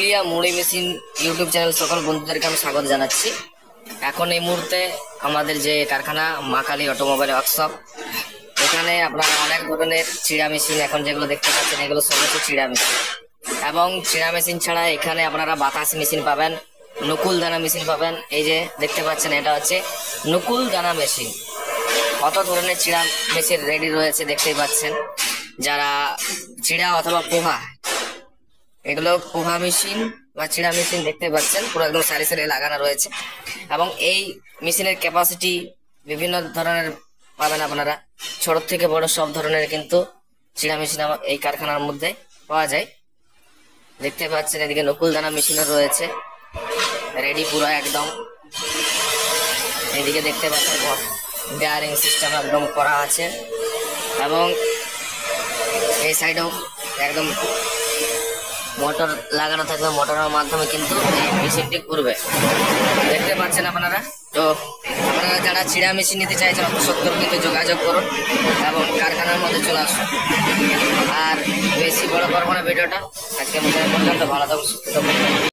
পুরুলিয়া মুড়ি machine YouTube channel সকল বন্ধুদেরকে আমি স্বাগত জানাচ্ছি। এখন এই মুহূর্তে আমাদের যে কারখানা মা কালী অটোমোবাইল ওয়ার্কশপ, এখানে আপনারা অনেক ধরনের চিড়া মেশিন এখন যেগুলো দেখতে পাচ্ছেন এগুলো সব হচ্ছে চিড়া মেশিন। এবং চিড়া মেশিন ছাড়া এখানে আপনারা বাতাস মেশিন পাবেন, নকুল দানা মেশিন পাবেন। এই যে দেখতে পাচ্ছেন এটা হচ্ছে নকুল দানা মেশিন। কত ধরনের চিড়া মেশিন রেডি রয়েছে দেখতেই পাচ্ছেন। যারা চিড়া অথবা পোহা, এগুলো পোহা মেশিন বা চিড়া মেশিন দেখতে পাচ্ছেন, পুরো একদম সারি সারি লাগানো রয়েছে। এবং এই মেশিনের ক্যাপাসিটি বিভিন্ন ধরনের পাবেন আপনারা, ছোট থেকে বড় সব ধরনের কিন্তু চিড়া মেশিন এই কারখানার মধ্যে পাওয়া যায়। দেখতে পাচ্ছেন এদিকে নকুল দানা মেশিনও রয়েছে রেডি পুরো একদম। এদিকে দেখতে পাচ্ছেন বেয়ারিং সিস্টেম একদম করা আছে, এবং এই সাইডেও একদম মোটর লাগানো থাকবে, মোটরের মাধ্যমে কিন্তু এই মেশিনটি ঘুরবে। দেখতে পাচ্ছেন আপনারা। তো আপনারা যারা চিড়া মেশিন নিতে চাইছেন অত সত্তর কিন্তু যোগাযোগ করুন এবং কারখানার মধ্যে চলে আসুন। আর বেশি বড় করবো না ভিডিওটা, আজকে মধ্যে পর্যন্ত ভালো থাকুন, সুস্থ থাকুন।